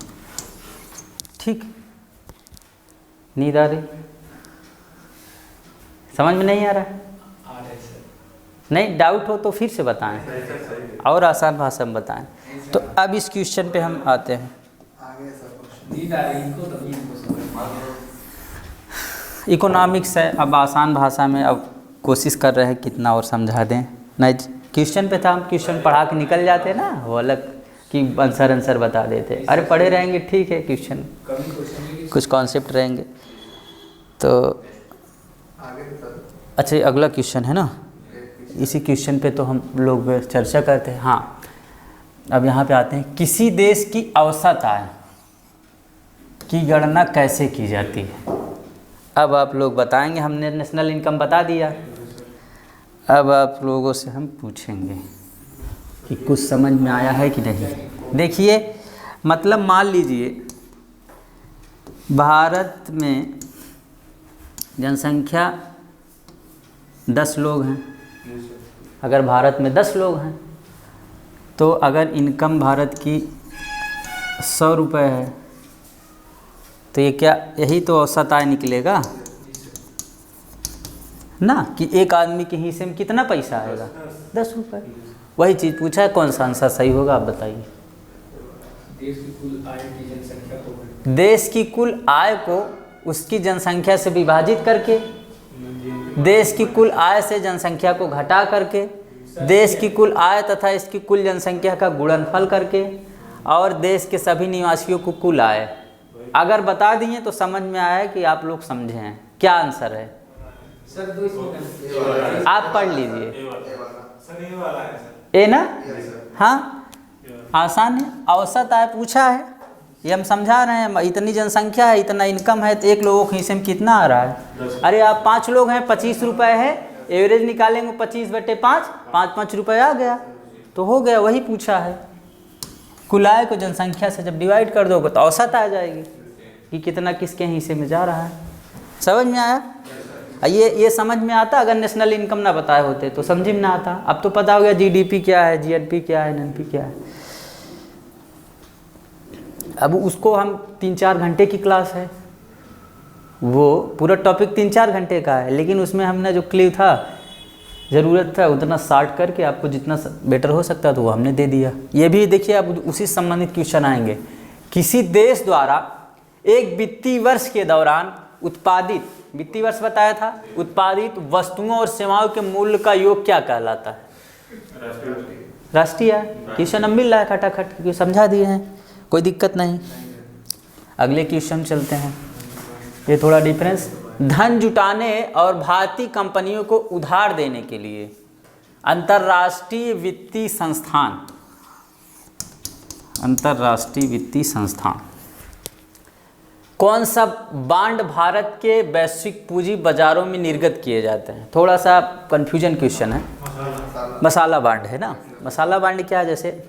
ठीक। नींद आ रही? समझ में नहीं आ रहा है? नहीं, डाउट हो तो फिर से बताएं और आसान भाषा में बताएं। तो अब इस क्वेश्चन पे हम आते हैं। इकोनॉमिक्स है, अब आसान भाषा में अब कोशिश कर रहे हैं कितना और समझा दें। नहीं, क्वेश्चन पे था, हम क्वेश्चन पढ़ा के निकल जाते ना, वो अलग कि आंसर बता देते। अरे पढ़े रहेंगे ठीक है, क्वेश्चन कुछ कॉन्सेप्ट रहेंगे। तो अच्छा, अगला क्वेश्चन है ना, इसी क्वेश्चन पे तो हम लोग चर्चा करते हैं। हाँ, अब यहाँ पे आते हैं, किसी देश की औसत आय की गणना कैसे की जाती है। अब आप लोग बताएंगे, हमने नेशनल इनकम बता दिया, अब आप लोगों से हम पूछेंगे कि कुछ समझ में आया है कि नहीं। देखिए, मतलब मान लीजिए भारत में जनसंख्या 10 लोग हैं। अगर भारत में 10 लोग हैं तो अगर इनकम भारत की 100 रुपये है तो ये क्या, यही तो औसत आय निकलेगा ना, कि एक आदमी के हिस्से में कितना पैसा आएगा, 10 रुपये। वही चीज़ पूछा है, कौन सा आंसर सही होगा आप बताइए। देश की कुल आय की जनसंख्या को, देश की कुल आय को उसकी जनसंख्या से विभाजित करके, देश की कुल आय से जनसंख्या को घटा करके, देश की कुल आय तथा इसकी कुल जनसंख्या का गुणनफल करके, और देश के सभी निवासियों को कुल आय। अगर बता दिए तो समझ में आया कि आप लोग समझे हैं। क्या आंसर है सर? 2 आप पढ़ लीजिए। ए ना? हाँ, आसान है। औसत आय पूछा है, ये हम समझा रहे हैं। इतनी जनसंख्या है, इतना इनकम है, तो एक लोगों के हिस्से में कितना आ रहा है। अरे आप 5 लोग हैं, 25 रुपये है, एवरेज निकालेंगे 25/5, 5 रुपये आ गया तो हो गया। वही पूछा है, कुल आय को जनसंख्या से जब डिवाइड कर दोगे तो औसत आ जाएगी कि कितना किसके हिस्से में जा रहा है। समझ में आया? ये समझ में आता अगर नेशनल इनकम ना बताए होते तो समझ में ना आता। अब तो पता हो गया जीडीपी क्या है, जीएनपी क्या है, एनएनपी क्या है। अब उसको हम 3-4 घंटे की क्लास है, वो पूरा टॉपिक 3-4 घंटे का है, लेकिन उसमें हमने जो क्लिप था, ज़रूरत था उतना शार्ट करके आपको जितना बेटर हो सकता था वो हमने दे दिया। ये भी देखिए, अब उसी संबंधित क्वेश्चन आएंगे। किसी देश द्वारा एक वित्तीय वर्ष के दौरान उत्पादित, वित्तीय वर्ष बताया था, उत्पादित वस्तुओं और सेवाओं के मूल्य का योग क्या कहलाता है? राष्ट्रीय आय। क्वेश्चन अब मिल रहा है खटाखट, क्योंकि समझा दिए हैं, कोई दिक्कत नहीं। अगले क्वेश्चन चलते हैं, ये थोड़ा डिफरेंस। धन जुटाने और भारतीय कंपनियों को उधार देने के लिए अंतर्राष्ट्रीय वित्तीय संस्थान, अंतर्राष्ट्रीय वित्तीय संस्थान कौन सा बांड भारत के वैश्विक पूंजी बाजारों में निर्गत किए जाते हैं? थोड़ा सा कंफ्यूजन क्वेश्चन है। मसाला बांड है ना। मसाला बांड क्या है? जैसे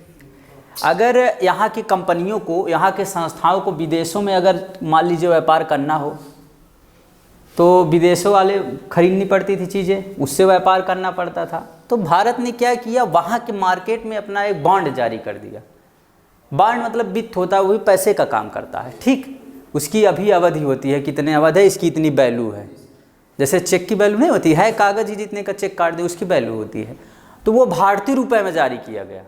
अगर यहाँ की कंपनियों को, यहाँ के संस्थाओं को विदेशों में अगर मान लीजिए व्यापार करना हो तो विदेशों वाले खरीदनी पड़ती थी चीज़ें, उससे व्यापार करना पड़ता था। तो भारत ने क्या किया, वहाँ के मार्केट में अपना एक बॉन्ड जारी कर दिया। बॉन्ड मतलब वित्त होता है, वही पैसे का काम करता है, ठीक। उसकी अभी अवधि होती है, कितने अवधि है, इसकी इतनी वैल्यू है। जैसे चेक की वैल्यू नहीं होती है, कागज़ ही जितने का चेक काट दे उसकी वैल्यू होती है। तो वो भारतीय रुपये में जारी किया गया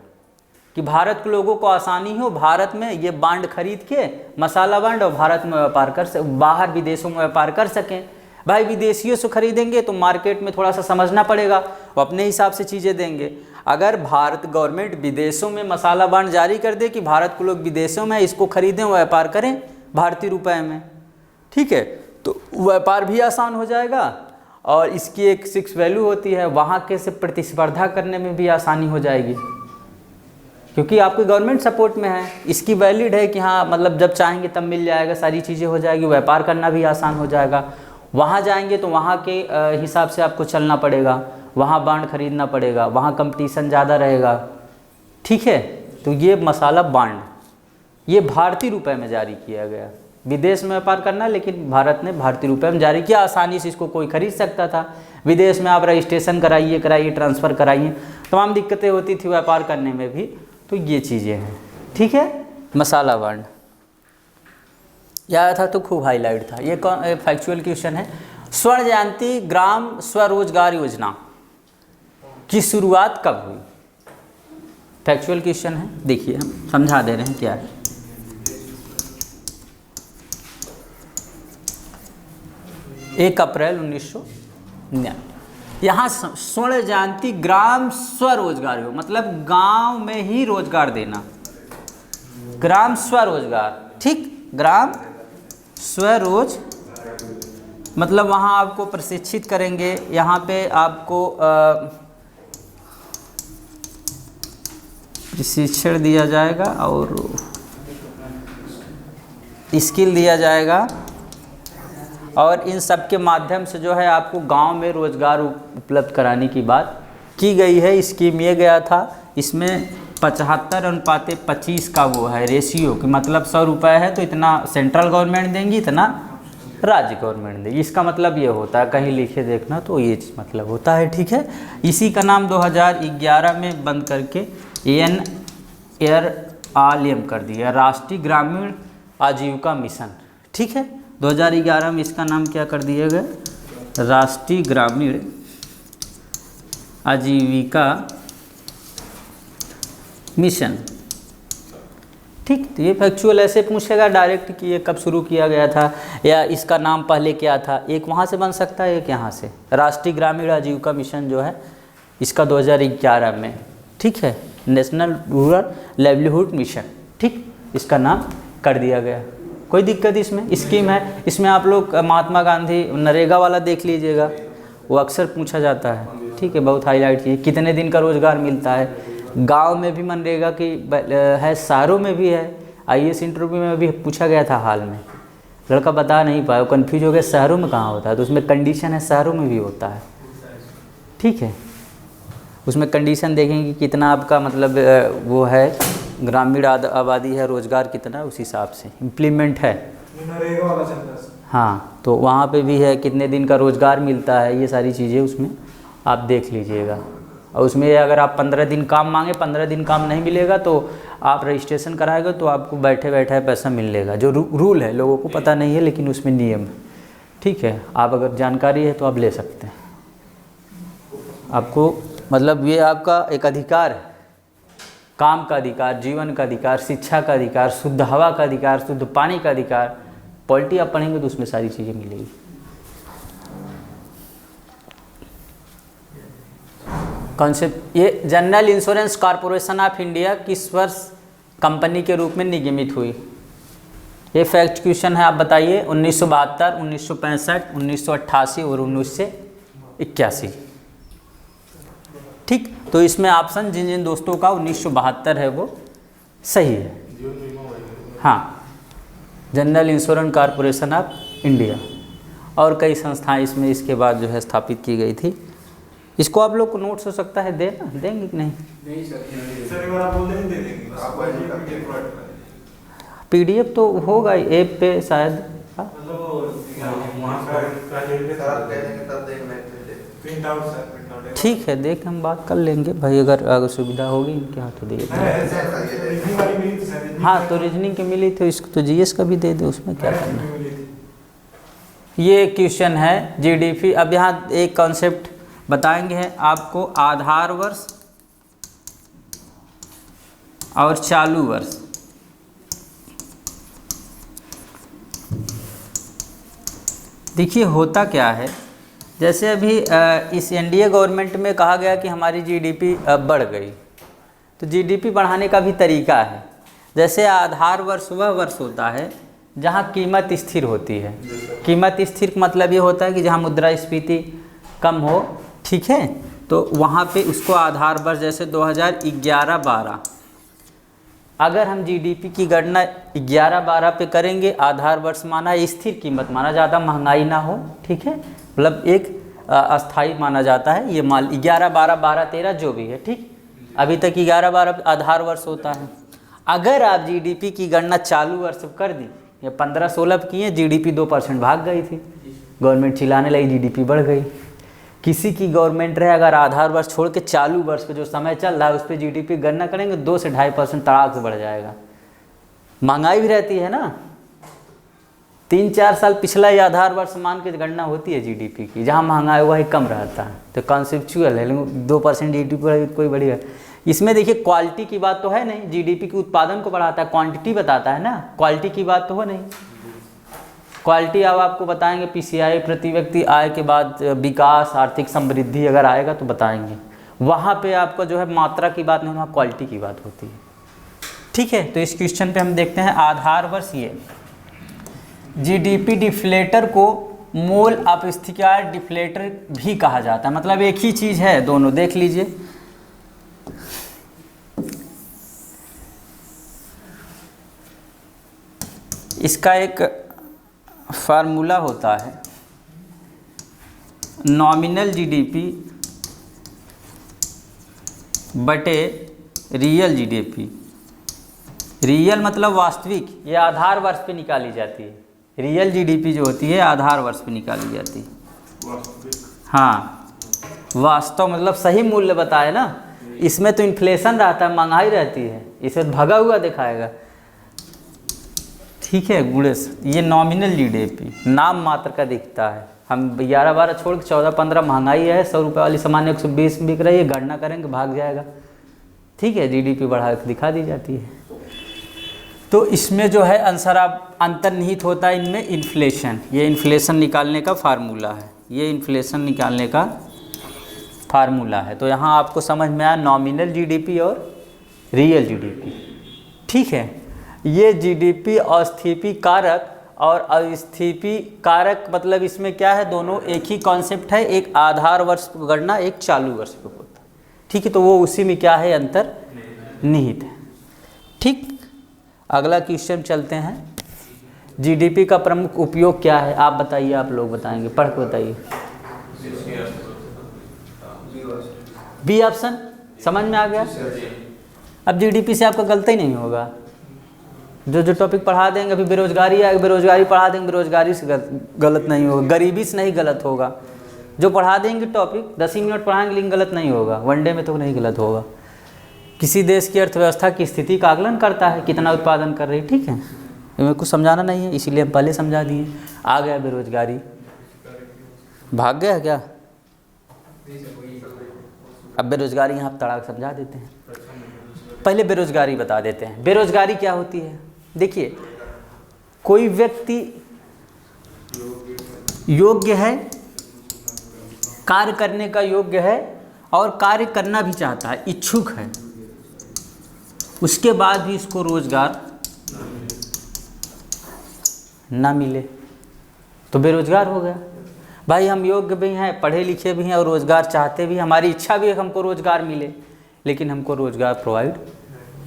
कि भारत के लोगों को आसानी हो, भारत में ये बॉन्ड खरीद के, मसाला बॉन्ड, और भारत में व्यापार कर सके, बाहर विदेशों में व्यापार कर सकें। भाई विदेशियों से खरीदेंगे तो मार्केट में थोड़ा सा समझना पड़ेगा, वो अपने हिसाब से चीज़ें देंगे। अगर भारत गवर्नमेंट विदेशों में मसाला बॉन्ड जारी कर दे कि भारत के लोग विदेशों में इसको खरीदें, व्यापार करें भारतीय रुपए में, ठीक है, तो व्यापार भी आसान हो जाएगा और इसकी एक फिक्स वैल्यू होती है, वहाँ के से प्रतिस्पर्धा करने में भी आसानी हो जाएगी, क्योंकि आपके गवर्नमेंट सपोर्ट में है, इसकी वैलिड है कि हाँ मतलब जब चाहेंगे तब मिल जाएगा, सारी चीज़ें हो जाएगी, व्यापार करना भी आसान हो जाएगा। वहाँ जाएंगे तो वहाँ के हिसाब से आपको चलना पड़ेगा, वहाँ बॉन्ड खरीदना पड़ेगा, वहाँ कंपटीशन ज़्यादा रहेगा, ठीक है। तो ये मसाला बॉन्ड ये भारतीय रुपए में जारी किया गया। विदेश में व्यापार करना, लेकिन भारत ने भारतीय रुपए में जारी किया, आसानी से इसको कोई खरीद सकता था। विदेश में आप रजिस्ट्रेशन कराइए, ट्रांसफ़र कराइए, तमाम दिक्कतें होती थी व्यापार करने में भी। तो ये चीज़ें हैं, ठीक है। मसाला बॉन्ड याद था तो खूब हाईलाइट था। ये कौन फैक्चुअल क्वेश्चन है। स्वर्ण जयंती ग्राम स्वरोजगार योजना की शुरुआत कब हुई? फैक्चुअल क्वेश्चन है, देखिए हम समझा दे रहे हैं क्या है। 1 अप्रैल 1999। यहाँ स्वर्ण जयंती ग्राम स्वरोजगार हो, मतलब गांव में ही रोजगार देना, ग्राम स्वरोजगार, ठीक। ग्राम स्वरोज मतलब वहाँ आपको प्रशिक्षित करेंगे, यहाँ पे आपको प्रशिक्षण दिया जाएगा और स्किल दिया जाएगा, और इन सब के माध्यम से जो है आपको गांव में रोज़गार उपलब्ध कराने की बात की गई है। स्कीम ये गया था, इसमें 75:25 का वो है रेशियो, कि मतलब 100 रुपये है तो इतना सेंट्रल गवर्नमेंट देंगी, इतना राज्य गवर्नमेंट देगी। इसका मतलब ये होता है, कहीं लिखे देखना तो ये मतलब होता है, ठीक है। इसी का नाम 2011 में बंद करके NRLM कर दिया, राष्ट्रीय ग्रामीण आजीविका मिशन, ठीक है। 2011 में इसका नाम क्या कर दिया गया, राष्ट्रीय ग्रामीण आजीविका मिशन, ठीक। तो ये फैक्चुअल ऐसे पूछेगा डायरेक्ट कि ये कब शुरू किया गया था, या इसका नाम पहले क्या था। एक वहाँ से बन सकता है, एक यहाँ से। राष्ट्रीय ग्रामीण आजीविका मिशन जो है इसका 2011 में, ठीक है, नेशनल रूरल लाइवलीहुड मिशन, ठीक, इसका नाम कर दिया गया। कोई दिक्कत इसमें, स्कीम है। इसमें आप लोग महात्मा गांधी नरेगा वाला देख लीजिएगा, वो अक्सर पूछा जाता है, ठीक है, बहुत हाईलाइट चीज़। कितने दिन का रोज़गार मिलता है, गांव में भी मनरेगा की है, शहरों में भी है। IAS इंटरव्यू में भी पूछा गया था हाल में, लड़का बता नहीं पाया, कन्फ्यूज हो गया शहरों में कहाँ होता है, तो उसमें कंडीशन है शहरों में भी होता है, ठीक है। उसमें कंडीशन देखेंगे कितना आपका मतलब वो है, ग्रामीण आबादी है, रोज़गार कितना, उस हिसाब से इम्प्लीमेंट है। हाँ, तो वहाँ पे भी है कितने दिन का रोज़गार मिलता है, ये सारी चीज़ें उसमें आप देख लीजिएगा। और उसमें अगर आप 15 दिन काम मांगे, 15 दिन काम नहीं मिलेगा तो आप रजिस्ट्रेशन कराएंगे तो आपको बैठे बैठे पैसा मिलेगा। जो रूल है लोगों को पता नहीं है, लेकिन उसमें नियम है, ठीक है। आप अगर जानकारी है तो आप ले सकते हैं। आपको मतलब ये आपका एक अधिकार है, काम का अधिकार, जीवन का अधिकार, शिक्षा का अधिकार, शुद्ध हवा का अधिकार, शुद्ध पानी का अधिकार। पॉलिटी आप पढ़ेंगे तो उसमें सारी चीज़ें मिलेगी। कॉन्सेप्ट, ये general insurance corporation of India किस वर्ष कंपनी के रूप में निगमित हुई? ये फैक्ट क्वेश्चन है, आप बताइए। 1972, 1965, 1988 और 1981, ठीक। तो इसमें ऑप्शन जिन जिन दोस्तों का 1972 है वो सही है। हाँ, general insurance corporation of India, और कई संस्थाएं इसमें इसके बाद जो है स्थापित की गई थी। इसको आप लोग को नोट्स हो सकता है देना, देंगे कि नहीं? PDF तो होगा ऐप पे शायद। ठीक है, देख हम बात कर लेंगे भाई, अगर सुविधा होगी इनके हाथ तो दे देते। हाँ, तो रीजनिंग की मिली तो इसको तो GS का भी दे दे, उसमें क्या करना। ये क्वेश्चन है GDP। अब यहाँ एक कॉन्सेप्ट बताएंगे है आपको, आधार वर्ष और चालू वर्ष। देखिए होता क्या है, जैसे अभी इस NDA गवर्नमेंट में कहा गया कि हमारी GDP बढ़ गई, तो GDP बढ़ाने का भी तरीका है। जैसे आधार वर्ष वह वर्ष होता है जहाँ कीमत स्थिर होती है। कीमत स्थिर मतलब ये होता है कि जहाँ मुद्रास्फीति कम हो, ठीक है, तो वहाँ पे उसको आधार वर्ष। जैसे 2011-12 अगर हम GDP की गणना 11-12 पे करेंगे, आधार वर्ष माना स्थिर कीमत माना, ज़्यादा महंगाई ना हो, ठीक है, मतलब एक अस्थाई माना जाता है। ये मान 11-12, 12-13 जो भी है, ठीक। अभी तक 11-12 आधार वर्ष होता है। अगर आप GDP की गणना चालू वर्ष कर दी, या 15-16 किए, GDP 2% भाग गई थी, गवर्नमेंट चिल्लाने लगी GDP बढ़ गई। किसी की गवर्नमेंट रहे, अगर आधार वर्ष छोड़ के चालू वर्ष पे जो समय चल रहा है उस पर GDP गणना करेंगे 2 से 2.5% तड़ाक से बढ़ जाएगा। महंगाई भी रहती है ना, 3-4 साल पिछला ही आधार वर्ष मान के गणना होती है GDP की, जहाँ महंगाई वही कम रहता है। तो कॉन्सेप्चुअल है, लेकिन 2% GDP पर कोई बढ़ी है। इसमें देखिए क्वालिटी की बात तो है नहीं, GDP के उत्पादन को बढ़ाता है, क्वांटिटी बताता है ना, क्वालिटी की बात तो हो नहीं। क्वालिटी अब आपको बताएंगे PCI, प्रति व्यक्ति आय के बाद विकास, आर्थिक समृद्धि अगर आएगा तो बताएंगे। वहाँ पे आपका जो है मात्रा की बात नहीं, वहाँ क्वालिटी की बात होती है, ठीक है। तो इस क्वेश्चन पे हम देखते हैं आधार वर्ष। ये GDP डिफ्लेटर को मोल अपस्थितिकार डिफ्लेटर भी कहा जाता है, मतलब एक ही चीज़ है दोनों, देख लीजिए। इसका एक फार्मूला होता है नॉमिनल जीडीपी बटे रियल जीडीपी। रियल मतलब वास्तविक, ये आधार वर्ष पे निकाली जाती है। रियल जीडीपी जो होती है आधार वर्ष पे निकाली जाती है। हाँ, वास्तव मतलब सही मूल्य बताए ना, इसमें तो इन्फ्लेशन रहता है, महंगाई रहती है, इसे भगा हुआ दिखाएगा। ठीक है गुड़े, ये नॉमिनल जीडीपी नाम मात्र का दिखता है। हम 11-12 छोड़ के 14-15 महंगाई है, 100 रुपये वाली सामान 120 बिक रही है, गणना करेंगे भाग जाएगा। ठीक है, जीडीपी बढ़ा के दिखा दी जाती है। तो इसमें जो है आंसर आप अंतर्निहित होता है इनमें इन्फ्लेशन। ये इन्फ्लेशन निकालने का फार्मूला है, ये इन्फ्लेशन निकालने का फार्मूला है। तो यहाँ आपको समझ में आया नॉमिनल जीडीपी और रियल जीडीपी। ठीक है, ये जीडीपी अस्थिति कारक और अस्थिति कारक मतलब इसमें क्या है, दोनों एक ही कॉन्सेप्ट है, एक आधार वर्ष पर गणना, एक चालू वर्ष पर होता है। ठीक है, तो वो उसी में क्या है, अंतर निहित है। ठीक, अगला क्वेश्चन चलते हैं। जीडीपी का प्रमुख उपयोग क्या है, आप बताइए, आप लोग बताएंगे, पढ़ के बताइए। बी ऑप्शन समझ में आ गया। अब जीडीपी से आपका गलती नहीं होगा, जो टॉपिक पढ़ा देंगे। अभी बेरोजगारी है, बेरोजगारी पढ़ा देंगे, बेरोजगारी से गलत नहीं होगा, गरीबी से नहीं गलत होगा। जो पढ़ा देंगे टॉपिक 10 ही मिनट पढ़ाएंगे, लेकिन गलत नहीं होगा, वनडे में तो नहीं गलत होगा। किसी देश की अर्थव्यवस्था की स्थिति का आकलन करता है, कितना उत्पादन कर रही है। ठीक है, हमें कुछ समझाना नहीं है, इसीलिए हम पहले समझा दिए। आ गया बेरोजगारी, भाग गया क्या? अब बेरोजगारी यहाँ तड़ाक समझा देते हैं। पहले बेरोजगारी बता देते हैं। बेरोजगारी क्या होती है, देखिए, कोई व्यक्ति योग्य है, कार्य करने का योग्य है और कार्य करना भी चाहता है, इच्छुक है, उसके बाद भी इसको रोजगार ना मिले तो बेरोजगार हो गया। भाई हम योग्य भी हैं, पढ़े लिखे भी हैं और रोजगार चाहते भी, हमारी इच्छा भी है कि हमको रोजगार मिले, लेकिन हमको रोजगार प्रोवाइड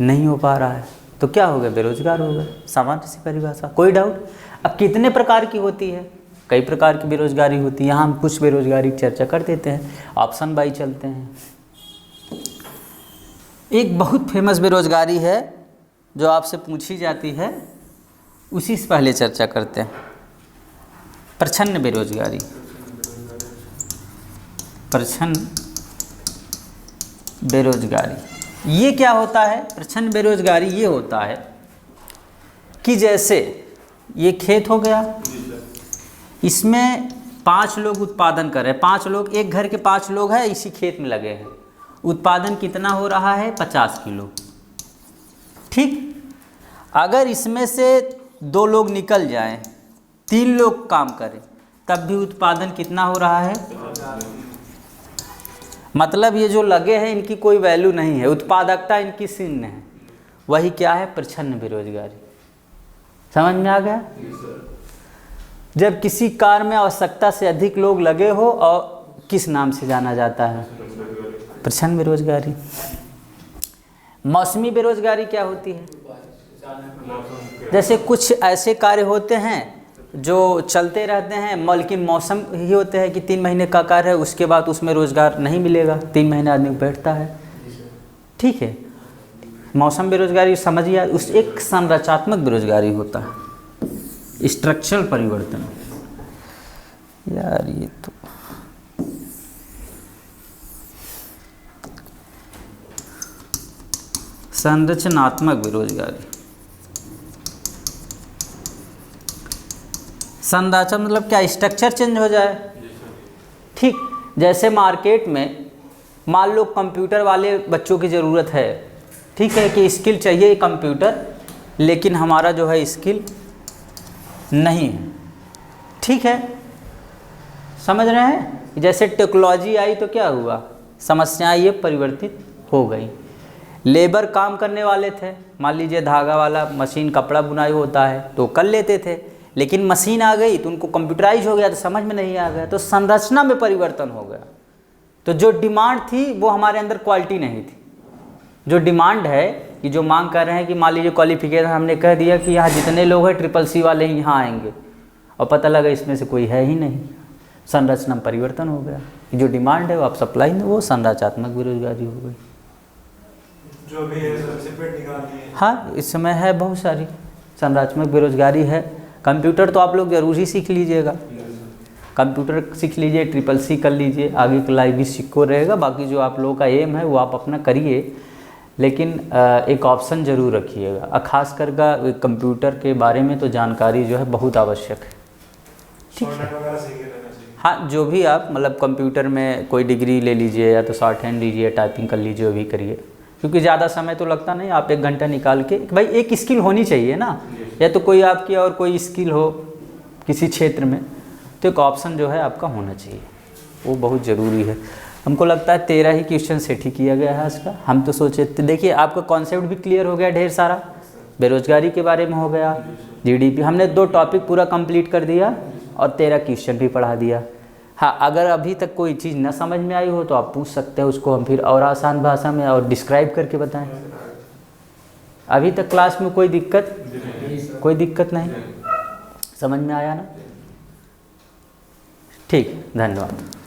नहीं हो पा रहा है, तो क्या हो गया, बेरोजगार हो गया। सामान्य सी परिभाषा, कोई डाउट। अब कितने प्रकार की होती है, कई प्रकार की बेरोजगारी होती है। यहाँ हम कुछ बेरोजगारी की चर्चा कर देते हैं, ऑप्शन बाई चलते हैं। एक बहुत फेमस बेरोजगारी है जो आपसे पूछी जाती है, उसी से पहले चर्चा करते हैं। प्रच्छन्न बेरोजगारी, प्रच्छन्न बेरोजगारी ये क्या होता है? प्रच्छन्न बेरोजगारी ये होता है कि जैसे ये खेत हो गया, इसमें 5 लोग उत्पादन कर रहे हैं, 5 लोग, एक घर के 5 लोग हैं, इसी खेत में लगे हैं। उत्पादन कितना हो रहा है? 50 किलो। ठीक, अगर इसमें से 2 लोग निकल जाएं, 3 लोग काम करें, तब भी उत्पादन कितना हो रहा है? मतलब ये जो लगे हैं इनकी कोई वैल्यू नहीं है, उत्पादकता इनकी शून्य है। वही क्या है? प्रच्छन्न बेरोजगारी। समझ में आ गया? जब किसी कार्य में आवश्यकता से अधिक लोग लगे हो और किस नाम से जाना जाता है? प्रच्छन्न बेरोजगारी। मौसमी बेरोजगारी क्या होती है? जैसे कुछ ऐसे कार्य होते हैं जो चलते रहते हैं, लेकिन मौसम ही होते हैं कि 3 महीने का कार्य है, उसके बाद उसमें रोजगार नहीं मिलेगा, 3 महीने आदमी बैठता है। ठीक है, मौसम बेरोजगारी समझिए। उस एक संरचनात्मक बेरोजगारी होता है, स्ट्रक्चरल परिवर्तन। यार ये तो संरचनात्मक बेरोजगारी, संरचना मतलब क्या? स्ट्रक्चर चेंज हो जाए। ठीक, जैसे मार्केट में मान लो कंप्यूटर वाले बच्चों की ज़रूरत है, ठीक है, कि स्किल चाहिए कंप्यूटर, लेकिन हमारा जो है स्किल नहीं है। ठीक है, समझ रहे हैं? जैसे टेक्नोलॉजी आई तो क्या हुआ, समस्याएं ये परिवर्तित हो गई। लेबर काम करने वाले थे, मान लीजिए धागा वाला मशीन, कपड़ा बुनाई होता है तो कर लेते थे, लेकिन मशीन आ गई तो उनको कंप्यूटराइज हो गया तो समझ में नहीं आ गया, तो संरचना में परिवर्तन हो गया। तो जो डिमांड थी वो हमारे अंदर क्वालिटी नहीं थी। जो डिमांड है कि जो मांग कर रहे हैं कि मान लीजिए क्वालिफिकेशन हमने कह दिया कि यहाँ जितने लोग हैं CCC वाले ही यहाँ आएंगे, और पता लगा इसमें से कोई है ही नहीं, संरचना में परिवर्तन हो गया। जो डिमांड है वो आप सप्लाई में, वो संरचनात्मक बेरोजगारी हो गई। जो भी है सर्टिफिकेट निकालनी है। हाँ, इस समय है बहुत सारी संरचनात्मक बेरोजगारी है। कंप्यूटर तो आप लोग ज़रूरी सीख लीजिएगा, कंप्यूटर सीख लीजिए, CCC कर लीजिए, आगे की लाइफ भी सिक्योर रहेगा। बाकी जो आप लोगों का एम है वो आप अपना करिए, लेकिन एक ऑप्शन ज़रूर रखिएगा। खास कर कंप्यूटर के बारे में तो जानकारी जो है बहुत आवश्यक है। ठीक है, हाँ, जो भी आप मतलब कंप्यूटर में कोई डिग्री ले लीजिए, या तो शॉर्ट हैंड लीजिए, टाइपिंग कर लीजिए, वो भी करिए, क्योंकि ज़्यादा समय तो लगता नहीं। आप 1 घंटा निकाल के, भाई एक स्किल होनी चाहिए ना, या तो कोई आपकी और कोई स्किल हो किसी क्षेत्र में, तो एक ऑप्शन जो है आपका होना चाहिए, वो बहुत ज़रूरी है। हमको लगता है 13 ही क्वेश्चन सेट ही किया गया है आज का। हम तो सोचे, देखिए आपका कॉन्सेप्ट भी क्लियर हो गया ढेर सारा, बेरोजगारी के बारे में हो गया, GDP, हमने 2 टॉपिक पूरा कंप्लीट कर दिया और 13 क्वेश्चन भी पढ़ा दिया। हाँ, अगर अभी तक कोई चीज़ न समझ में आई हो तो आप पूछ सकते हैं, उसको हम फिर और आसान भाषा में और डिस्क्राइब करके बताएं। अभी तक क्लास में कोई दिक्कत नहीं, समझ में आया ना? ठीक, धन्यवाद।